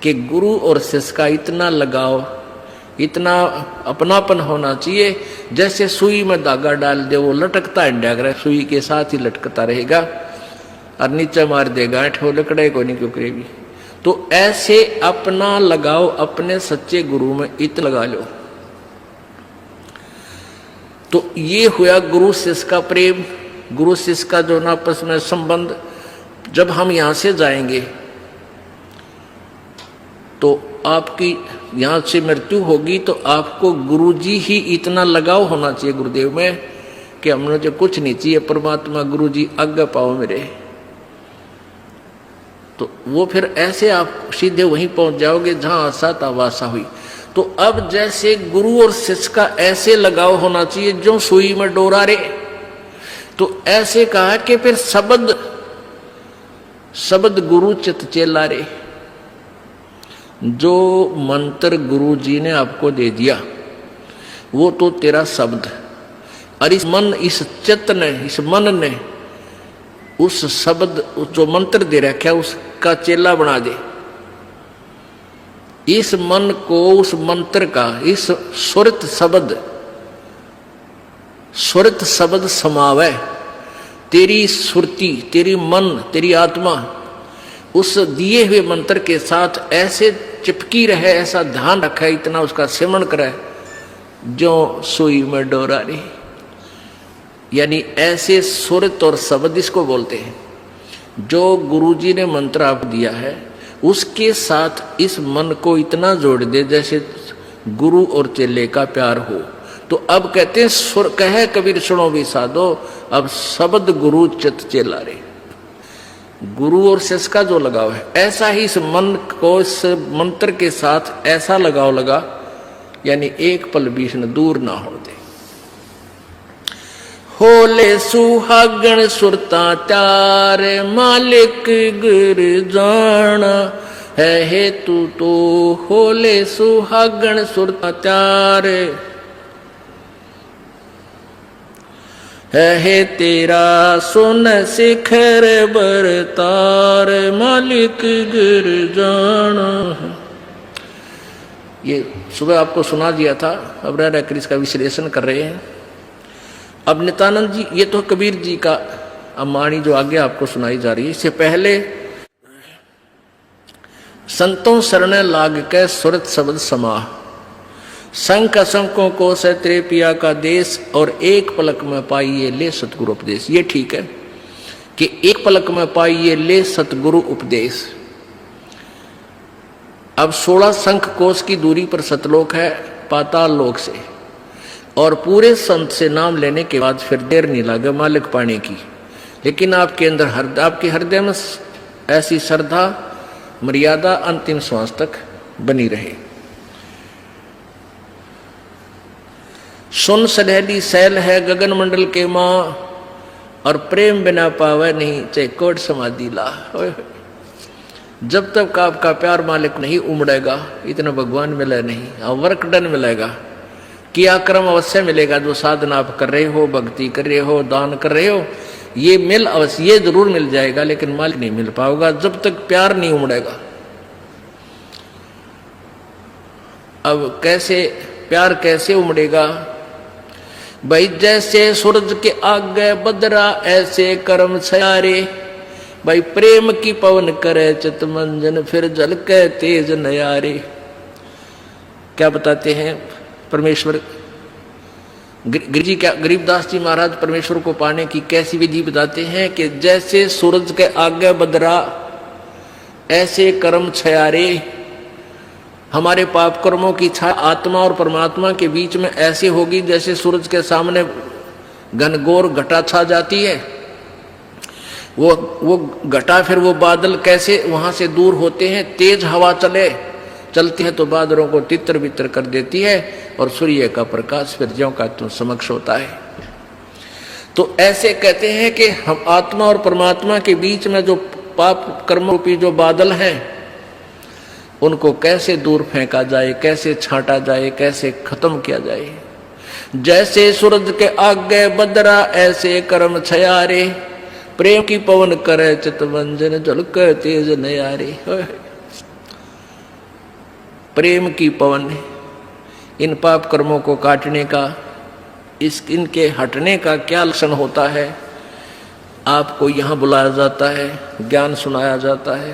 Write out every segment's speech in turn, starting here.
कि गुरु और शिष्य का इतना लगाव, इतना अपनापन होना चाहिए जैसे सुई में धागा डाल दे, वो लटकता है, सुई के साथ ही लटकता रहेगा और नीचे मार देगा, ठो लकड़े को नहीं क्यों करेगी। तो ऐसे अपना लगाओ अपने सच्चे गुरु में इत लगा लो। तो ये हुआ गुरु शिष्य का प्रेम, गुरु शिष्य का जो ना आपस में संबंध। जब हम यहां से जाएंगे तो आपकी यहां से मृत्यु होगी तो आपको गुरुजी ही इतना लगाव होना चाहिए गुरुदेव में कि हमने जो कुछ नहीं चाहिए, परमात्मा गुरुजी आज्ञा पाओ मेरे। तो वो फिर ऐसे आप सीधे वहीं पहुंच जाओगे जहां आशा था वासा हुई। तो अब जैसे गुरु और शिष्य का ऐसे लगाव होना चाहिए जो सुई में डोरा रे, तो ऐसे कहा कि फिर शब्द गुरु चित चेला रे। जो मंत्र गुरु जी ने आपको दे दिया वो तो तेरा शब्द, और इस चित्त ने, इस मन ने उस शब्द जो मंत्र दे रखा उसका चेला बना दे। इस मन को उस मंत्र का, इस सुरत शब्द समावे। तेरी सुरती, तेरी मन, तेरी आत्मा उस दिए हुए मंत्र के साथ ऐसे चिपकी रहे, ऐसा ध्यान रखे, इतना उसका सेवन करे जो सुई में डोरा रही। यानी ऐसे सुरत और शब्द इसको बोलते हैं। जो गुरुजी ने मंत्र आप दिया है उसके साथ इस मन को इतना जोड़ दे जैसे गुरु और चेले का प्यार हो। तो अब कहते हैं सुर कहे कबीर सुनो भी साधो, अब शब्द गुरु चित चेला रे। गुरु और शिष्य का जो लगाव है ऐसा ही इस मन को इस मंत्र के साथ ऐसा लगाव लगा, यानी एक पल बीच न दूर ना हो दे। होले सुहागण सुरता त्यार, मालिक गुर जाना है हेतु तो। होले सुहागण सुरता त्यार है तेरा सुन शिखर बरतार, मालिक गिर जाना। ये सुबह आपको सुना दिया था, अब राधा कृष्ण का विश्लेषण कर रहे हैं। अब नित्यानंद जी, ये तो कबीर जी का अम्बाणी जो आगे आपको सुनाई जा रही है। इससे पहले संतों शरण लाग के सुरत शब्द समाह, संक असंकों को सत्रे पिया का देश, और एक पलक में पाइए ले सतगुरु उपदेश। ये ठीक है कि एक पलक में पाइए ले सतगुरु उपदेश। अब 16 शंख कोश की दूरी पर सतलोक है पाताल लोक से, और पूरे संत से नाम लेने के बाद फिर देर नहीं लगे मालिक पाने की। लेकिन आपके अंदर आपके हृदय में ऐसी श्रद्धा मर्यादा अंतिम श्वास तक बनी रहे। सुन सलहली सैल है गगन मंडल के माँ, और प्रेम बिना पावे नहीं चाहे कोट समाधि ला। जब तक आपका प्यार मालिक नहीं उमड़ेगा इतना भगवान मिले नहीं। वर्क डन मिलेगा, किया कर्म अवश्य मिलेगा। जो साधना आप कर रहे हो, भक्ति कर रहे हो, दान कर रहे हो, ये मिल अवश्य, ये जरूर मिल जाएगा, लेकिन मालिक नहीं मिल पाओगा जब तक प्यार नहीं उमड़ेगा। अब कैसे प्यार कैसे उमड़ेगा भाई? जैसे सूरज के आगे बदरा ऐसे कर्म छयारे। भाई प्रेम की पवन करे चित मंजन, फिर जल के तेज नयारे। क्या बताते हैं परमेश्वर गिरिजी, क्या गरीबदास जी महाराज परमेश्वर को पाने की कैसी विधि बताते हैं कि जैसे सूरज के आगे बदरा ऐसे कर्म छयारे। हमारे पाप कर्मों की छाया आत्मा और परमात्मा के बीच में ऐसे होगी जैसे सूरज के सामने घनघोर घटा छा जाती है। वो घटा, फिर वो बादल कैसे वहां से दूर होते हैं। तेज हवा चलती है तो बादलों को तितर बितर कर देती है, और सूर्य का प्रकाश फिर ज्यों का त्यों समक्ष होता है। तो ऐसे कहते हैं कि हम आत्मा और परमात्मा के बीच में जो पाप कर्म रूपी जो बादल हैं उनको कैसे दूर फेंका जाए, कैसे छांटा जाए, कैसे खत्म किया जाए। जैसे सूरज के आगे बदरा ऐसे कर्म छयारे, प्रेम की पवन करे चित मंजन झलक तेज नयारे। प्रेम की पवन, इन पाप कर्मों को काटने का, इनके हटने का क्या लक्षण होता है। आपको यहाँ बुलाया जाता है, ज्ञान सुनाया जाता है,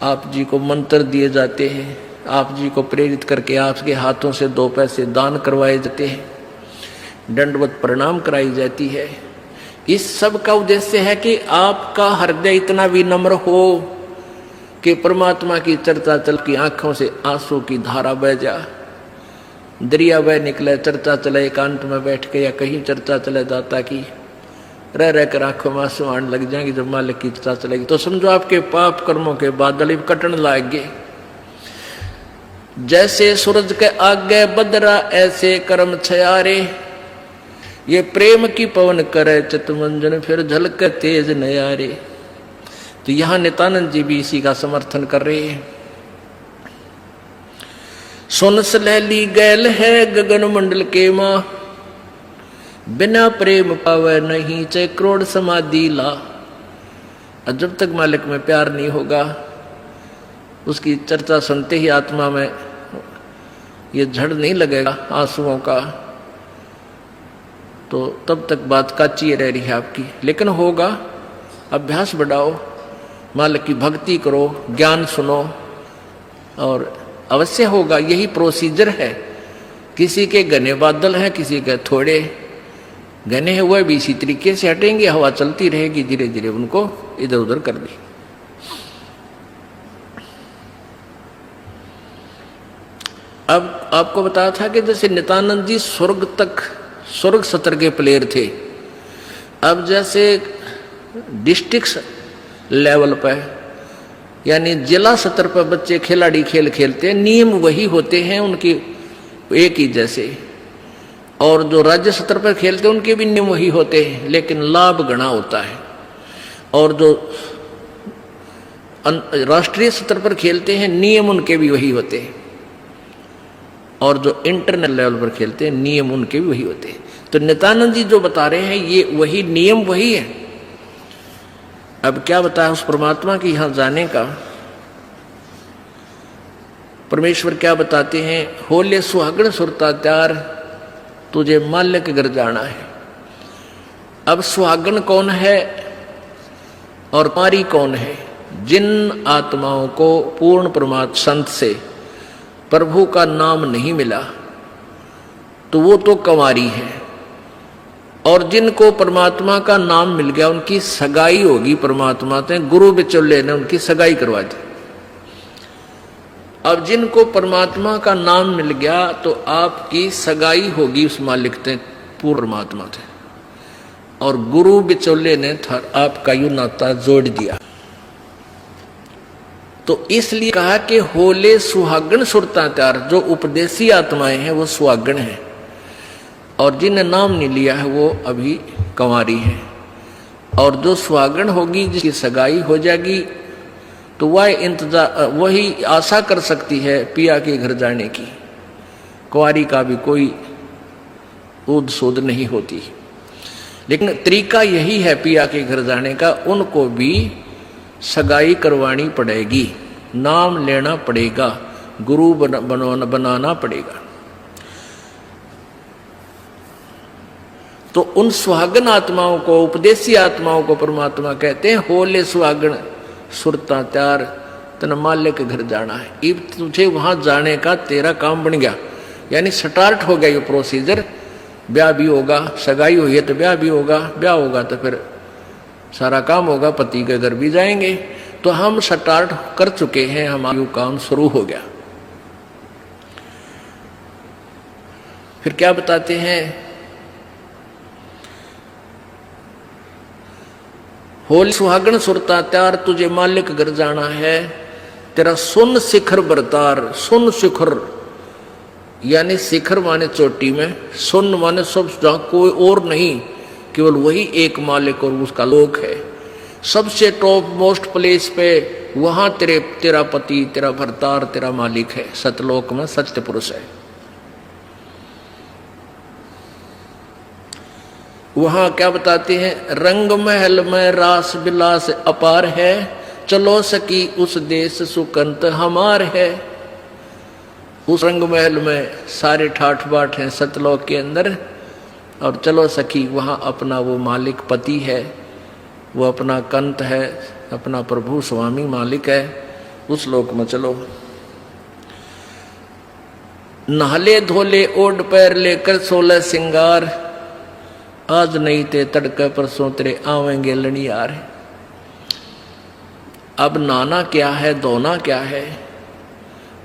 आप जी को मंत्र दिए जाते हैं, आप जी को प्रेरित करके आपके हाथों से 2 पैसे दान करवाए जाते हैं, दंडवत प्रणाम कराई जाती है। इस सब का उद्देश्य है कि आपका हृदय इतना विनम्र हो कि परमात्मा की चर्चा चल की आंखों से आंसू की धारा बह जा, दरिया बह निकले, चर्चा चले एकांत में बैठ के या कहीं चर्चा चले दाता की, रह रह कर आंखों में आंसू आने लग जाएंगे। जब मालिक की चर्चा चलेगी तो समझो आपके पाप कर्मों के बादल कटन लाएंगे। जैसे सूरज के आगे बदरा ऐसे कर्म छयारे, ये प्रेम की पवन करे चितमंजन फिर झलक तेज नयारे। तो यहां नित्यानंद जी भी इसी का समर्थन कर रहे हैं। सुन सलैली गैल है गगन मंडल के माँ, बिना प्रेम पावे नहीं चाहे करोड़ समाधि ला। और जब तक मालिक में प्यार नहीं होगा, उसकी चर्चा सुनते ही आत्मा में ये झड़ नहीं लगेगा आंसुओं का, तो तब तक बात काची रह रही है आपकी। लेकिन होगा, अभ्यास बढ़ाओ, मालिक की भक्ति करो, ज्ञान सुनो, और अवश्य होगा। यही प्रोसीजर है। किसी के घने बादल हैं, किसी के थोड़े घने हैं, वह भी इसी तरीके से हटेंगे, हवा चलती रहेगी, धीरे धीरे उनको इधर उधर कर दी। अब आपको बताया था कि जैसे नित्यानंद जी स्वर्ग सत्र के प्लेयर थे। अब जैसे डिस्ट्रिक्ट लेवल पर यानी जिला स्तर पर बच्चे खिलाड़ी खेल खेलते हैं, नियम वही होते हैं उनकी एक ही जैसे, और जो राज्य स्तर पर खेलते हैं उनके भी नियम वही होते हैं, लेकिन लाभ गणा होता है। और जो राष्ट्रीय स्तर पर खेलते हैं नियम उनके भी वही होते हैं, और जो इंटरनेशनल लेवल पर खेलते हैं नियम उनके भी वही होते हैं। तो नित्यानंद जी जो बता रहे हैं ये वही नियम वही है। अब क्या बताया उस परमात्मा की यहां जाने का। परमेश्वर क्या बताते हैं, होले सुहागण सुरता त्यार तुझे माल्य के घर जाना है। अब सुहागण कौन है और कुंवारी कौन है? जिन आत्माओं को पूर्ण परमात्मा संत से प्रभु का नाम नहीं मिला तो वो तो कुंवारी है, और जिनको परमात्मा का नाम मिल गया उनकी सगाई होगी परमात्मा से, गुरु बिचौले ने उनकी सगाई करवा दी। अब जिनको परमात्मा का नाम मिल गया तो आपकी सगाई होगी उस मालिक से, पूर्ण परमात्मा से, और गुरु बिचौले ने आपका यू नाता जोड़ दिया। तो इसलिए कहा कि होले सुहागण सुरता त्यार, जो उपदेशी आत्माएं हैं वो सुहागण हैं, और जिन्हें नाम नहीं लिया है वो अभी कुंवारी है। और जो सुहागण होगी जिसकी सगाई हो जाएगी तो वही आशा कर सकती है पिया के घर जाने की। कुंवारी का भी कोई ऊद सूद नहीं होती, लेकिन तरीका यही है पिया के घर जाने का, उनको भी सगाई करवानी पड़ेगी, नाम लेना पड़ेगा, गुरु बनाना पड़ेगा। तो उन सुहागन आत्माओं को, उपदेशी आत्माओं को परमात्मा कहते हैं होले सुहागन सुरता त्यार तन माल्य के घर जाना है। अब तुझे वहां जाने का तेरा काम बन गया, यानी स्टार्ट हो गया ये प्रोसीजर। ब्याह भी होगा, सगाई हुई है तो ब्याह भी होगा, ब्याह होगा तो फिर सारा काम होगा, पति के घर भी जाएंगे। तो हम स्टार्ट कर चुके हैं, हमारा काम शुरू हो गया। फिर क्या बताते हैं, होली सुहागण सुरता त्यार तुझे मालिक घर जाना है, तेरा सुन शिखर बरतार। सुन शिखर यानी शिखर माने चोटी में, सुन माने सब जहां कोई और नहीं, केवल वही एक मालिक और उसका लोक है। सबसे टॉप मोस्ट प्लेस पे वहां तेरा पति, तेरा भरतार, तेरा मालिक है। सतलोक में सत्य पुरुष है। वहां क्या बताते हैं, रंग महल में रास बिलास अपार है, चलो सकी उस देश सुकंत हमार है। उस रंग महल में सारे ठाठ बाट हैं सतलोक के अंदर, और चलो सखी वहाँ अपना वो मालिक पति है, वो अपना कंत है, अपना प्रभु स्वामी मालिक है, उस लोक में चलो। नहले धोले ओढ़ पैर लेकर 16 सिंगार, आज नहीं ते तड़के परसों तेरे आवेंगे लड़ियार। अब नाना क्या है, धोना क्या है,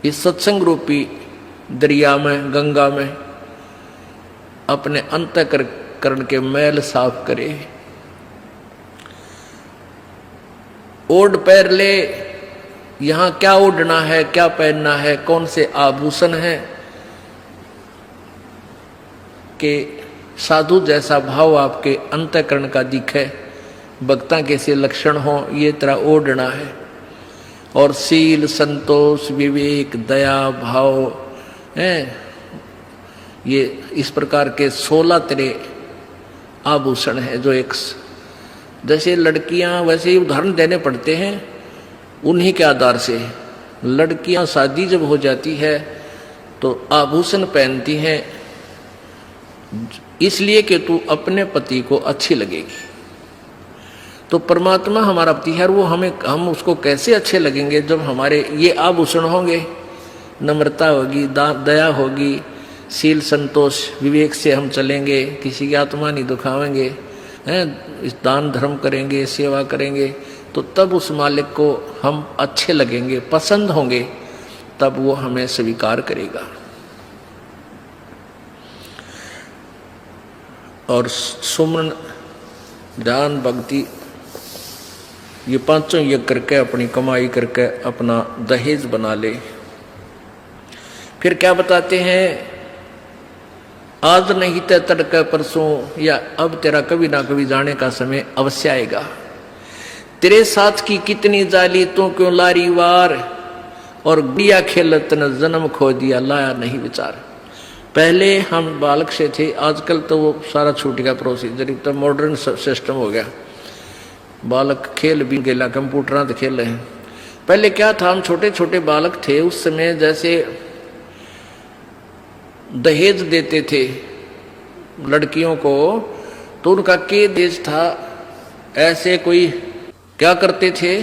इस सत्संग रूपी दरिया में, गंगा में अपने अंतःकरण के मैल साफ करे। ओढ़ पैर ले, यहां क्या ओढ़ना है, क्या पहनना है, कौन से आभूषण है कि साधु जैसा भाव आपके अंतःकरण का दिखे, भक्ता कैसे लक्षण हो, ये तरह ओढ़ना है। और सील, संतोष, विवेक, दया भाव है, ये इस प्रकार के 16 तरह आभूषण है जो एक जैसे लड़कियां वैसे ही उदाहरण देने पड़ते हैं उन्हीं के आधार से। लड़कियां शादी जब हो जाती है तो आभूषण पहनती हैं इसलिए कि तू अपने पति को अच्छी लगेगी। तो परमात्मा हमारा पति है, वो हम उसको कैसे अच्छे लगेंगे जब हमारे ये आभूषण होंगे, नम्रता होगी, दया होगी, सील, संतोष, विवेक से हम चलेंगे, किसी की आत्मा नहीं दुखावेंगे, हैं, इस दान धर्म करेंगे, सेवा करेंगे, तो तब उस मालिक को हम अच्छे लगेंगे, पसंद होंगे, तब वो हमें स्वीकार करेगा। और सुमन, ध्यान, भक्ति, ये पांचों यज्ञ करके अपनी कमाई करके अपना दहेज बना ले। फिर क्या बताते हैं, आज नहीं तो तड़के परसों, या अब तेरा कभी ना कभी जाने का समय अवश्य आएगा। तेरे साथ की कितनी जाली तू क्यों लारी वार, और गुड़िया खेलत न जन्म खो दिया लाया नहीं विचार। पहले हम बालक से थे, आजकल तो वो सारा छूट गया प्रोसीजर, तो मॉडर्न सिस्टम हो गया, बालक खेल भी गेला, कंप्यूटर तो खेल रहे हैं। पहले क्या था, हम छोटे छोटे बालक थे, उस समय जैसे दहेज देते थे लड़कियों को, तो उनका के देश था, ऐसे कोई क्या करते थे,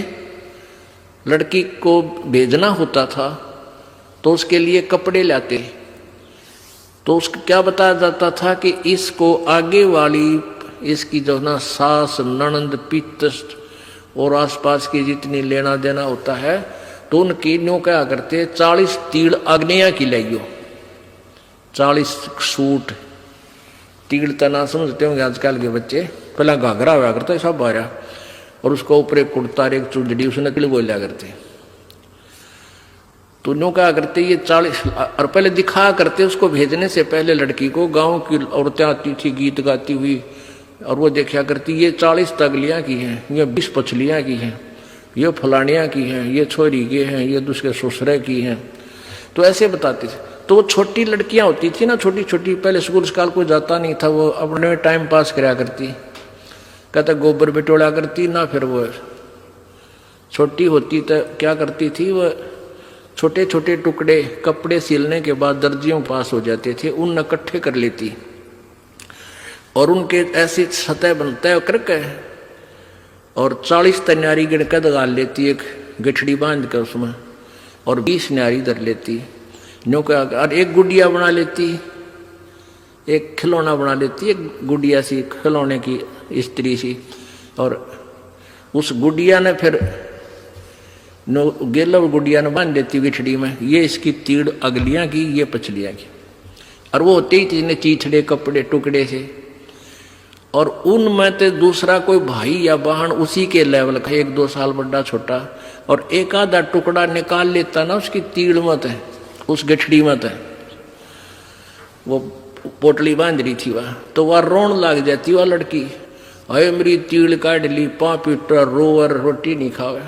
लड़की को भेजना होता था तो उसके लिए कपड़े लाते, तो उसको क्या बताया जाता था कि इसको आगे वाली, इसकी जो ना सास, ननंद, पितृ और आसपास की जितनी लेना देना होता है, तो उनकी न्यों क्या करते, 40 तीड़ अग्निया की लाइयो, 40 सूट, तीड़ तना समझते होंगे आजकल के बच्चे, पहला घाघरा हुआ करता है सब बारह, और उसको ऊपर एक कुर्ता, एक चुंदड़ी, उसने तिल बोलिया करते। तो न्यों क्या करते, ये 40, और पहले दिखाया करते, उसको भेजने से पहले लड़की को गांव की औरतें आती थी गीत गाती हुई, और वो देखा करती, ये 40 तगलियां की हैं, ये 20 पछलियां की हैं, ये फलानियां की हैं, ये छोरी के हैं, ये दूसरे ससुरे की हैं, तो ऐसे बताते थे। तो वो छोटी लड़कियां होती थी ना, छोटी छोटी, पहले स्कूल स्काल कोई जाता नहीं था, वो अपने टाइम पास कराया करती, कहता गोबर बिटोड़ा करती ना। फिर वो छोटी होती तो क्या करती थी, वो छोटे छोटे टुकड़े कपड़े सिलने के बाद दर्जियों पास हो जाते थे, उन इकट्ठे कर लेती और उनके ऐसी सतह बनता करके, और 40 तन्यारी गिनकर दगाल लेती, एक गठड़ी बांध कर उसमें, और 20 न्यारी धर लेती, न्यों का, और एक गुड़िया बना लेती, एक खिलौना बना लेती, एक गुड़िया सी खिलौने की स्त्री सी, और उस गुड़िया ने फिर गेलव गुड़िया ने बांध देती गठड़ी में, ये इसकी तीड़ अगलियां की, ये पछलियां की, और वो होते ही तीन चीथड़े कपड़े टुकड़े से, और उनमें तो दूसरा कोई भाई या बहन उसी के लेवल का, 1-2 साल बड़ा छोटा, और एक आधा टुकड़ा निकाल लेता ना उसकी तीड़ मत है, उस गठड़ी मत है, वो पोटली बांध रही थी वह, तो वह रोन लग जाती वह लड़की, अरे मेरी तीड़ काट ली, 5 पीटर रोवर रोटी नहीं खावे,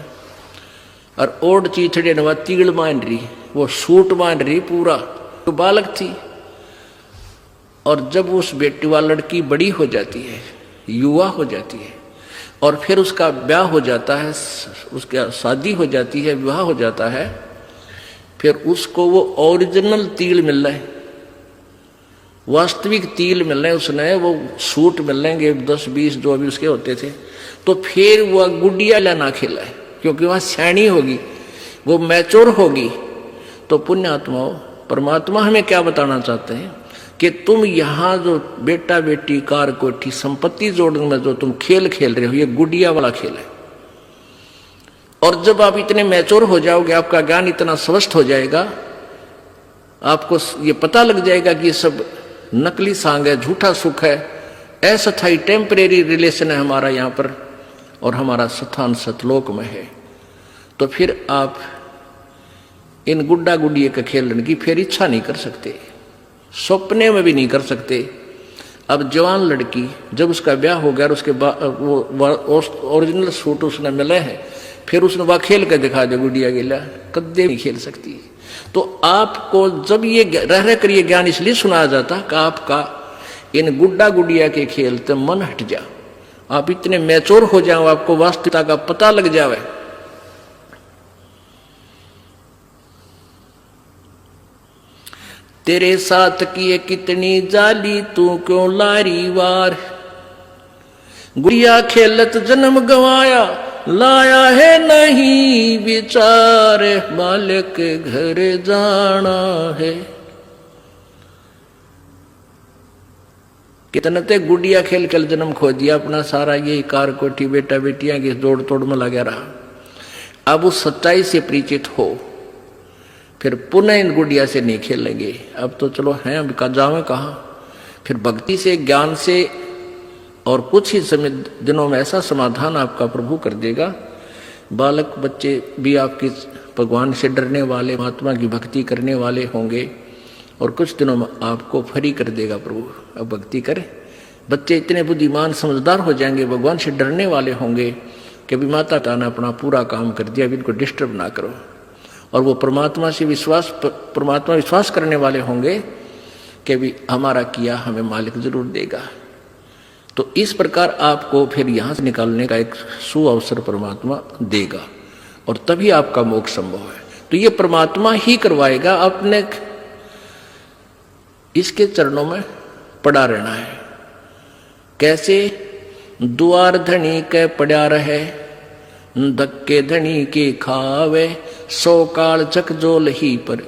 और ओढ़ चीथड़े ने वह तीड़ बांध रही, वो सूट बांध रही पूरा, तो बालक थी। और जब उस बेटी वाली लड़की बड़ी हो जाती है, युवा हो जाती है, और फिर उसका ब्याह हो जाता है, उसका शादी हो जाती है, विवाह हो जाता है, फिर उसको वो ओरिजिनल तिल मिल रहा है, वास्तविक तिल मिल रहे हैं, उसने वो सूट मिल लेंगे 10-20 जो अभी उसके होते थे। तो फिर वह गुडिया लेना खेला है, क्योंकि वह सैनी होगी, वो मैच्योर होगी। तो पुण्यात्माओं, परमात्मा हमें क्या बताना चाहते हैं कि तुम यहाँ जो बेटा बेटी कार कोठी संपत्ति जोड़ने में जो तुम खेल खेल रहे हो, ये गुडिया वाला खेल है। और जब आप इतने मैच्योर हो जाओगे, आपका ज्ञान इतना स्वस्थ हो जाएगा, आपको ये पता लग जाएगा कि ये सब नकली सांग है, झूठा सुख है, अस्थायी टेम्परेरी रिलेशन है हमारा यहाँ पर, और हमारा स्थान सतलोक में है। तो फिर आप इन गुड्डा गुडिये के खेलने की फिर इच्छा नहीं कर सकते, सपने में भी नहीं कर सकते। अब जवान लड़की जब उसका ब्याह हो गया और उसके बाद वो ओरिजिनल सूट उसने मिले हैं, फिर उसने वह खेल कर दिखा दे गुडिया गिला, कदे नहीं खेल सकती। तो आपको जब ये रह रह कर ये ज्ञान इसलिए सुनाया जाता कि आपका इन गुड्डा गुडिया के खेल से मन हट जा, आप इतने मैच्योर हो जाओ, आपको वास्तविकता का पता लग जावे। तेरे साथ किए कितनी जाली, तू क्यों लारी वार। गुड़िया खेलत जन्म गवाया, लाया है नहीं विचार, बालक घर जाना है। कितने ते गुड़िया खेल खेल जन्म खो दिया अपना सारा, यही कार कोठी बेटा बेटियां की जोड़ तोड़ में लगा रहा। अब उस सच्चाई से परिचित हो, फिर पुनः इन गुड़िया से नहीं खेलेंगे। अब तो चलो हैं, अब का जावे कहाँ। फिर भक्ति से, ज्ञान से, और कुछ ही समय दिनों में ऐसा समाधान आपका प्रभु कर देगा। बालक बच्चे भी आपके भगवान से डरने वाले, महात्मा की भक्ति करने वाले होंगे, और कुछ दिनों में आपको फ्री कर देगा प्रभु। अब भक्ति करें, बच्चे इतने बुद्धिमान समझदार हो जाएंगे, भगवान से डरने वाले होंगे कि अभी माता पिता ने अपना पूरा काम कर दिया, अभी इनको डिस्टर्ब ना करो। और वो परमात्मा से विश्वास करने वाले होंगे कि भी हमारा किया हमें मालिक जरूर देगा। तो इस प्रकार आपको फिर यहाँ से निकालने का एक सुअवसर परमात्मा देगा, और तभी आपका मोक्ष संभव है। तो ये परमात्मा ही करवाएगा, अपने इसके चरणों में पड़ा रहना है। कैसे? द्वार धनी के पड़ा रहे, धक्के धनी के खावे, 100 काल चकजोल ही पर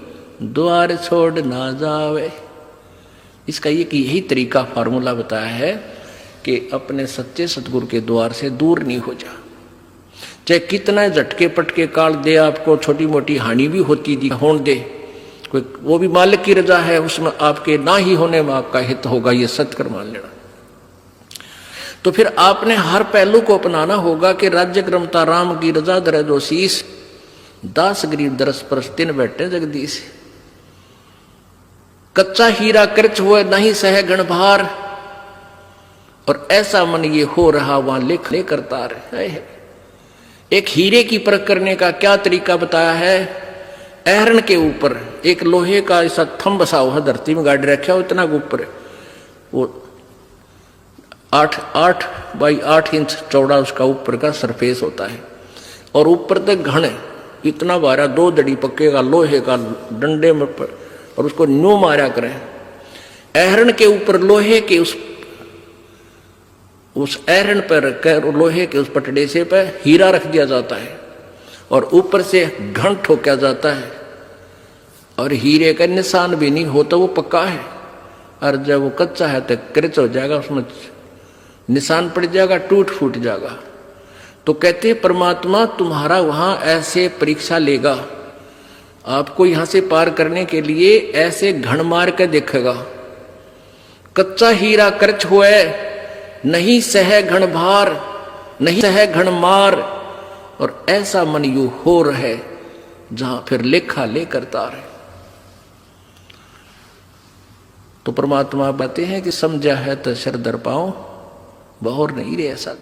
द्वार छोड़ ना जावे। इसका यही तरीका फार्मूला बताया है कि अपने सच्चे सतगुरु के द्वार से दूर नहीं हो जा। चाहे कितना झटके पटके काल दे, आपको छोटी मोटी हानि भी होती दी होने दे, कोई वो भी मालिक की रजा है, उसमें आपके ना ही होने में आपका हित होगा, ये सत्य मान लेना। तो फिर आपने हर पहलू को अपनाना होगा कि राज्य क्रमता राम की रजा दर जो शीस, दास गरीब दरस परस तिन बैठे जगदीश। कच्चा हीरा कृच हुए नहीं सह गण भार, और ऐसा मन ये हो रहा वहां लिख ले करता रहे। एक हीरे की परख करने का क्या तरीका बताया है? एहरन के ऊपर एक लोहे का ऐसा थंब बसा हुआ धरती में गाड़ी रखा हो, इतना ऊपर, वो 8 बाई 8 इंच चौड़ा उसका ऊपर का सरफेस होता है, और ऊपर तक घन इतना बारा 2 दड़ी पक्के का लोहे का डंडे में, और उसको न्यू मारा करें। एहरन के ऊपर लोहे के उस एहरन पर रखकर लोहे के उस पटड़े से पे हीरा रख दिया जाता है, और ऊपर से घन ठोका जाता है, और हीरे का निशान भी नहीं होता, वो पक्का है। और जब वो कच्चा है तो क्रच हो जाएगा, उसमें निशान पड़ जाएगा, टूट फूट जाएगा। तो कहते परमात्मा तुम्हारा वहां ऐसे परीक्षा लेगा, आपको यहां से पार करने के लिए ऐसे घण मार के देखेगा। कच्चा हीरा कर्च हुए, नहीं सह घण भार, नहीं सह घण मार, और ऐसा मन यू हो रहे जहां फिर लेखा ले करता रहे। तो परमात्मा बताते हैं कि समझा है तो सर दर पाओ, बहुर नहीं रे ऐसा।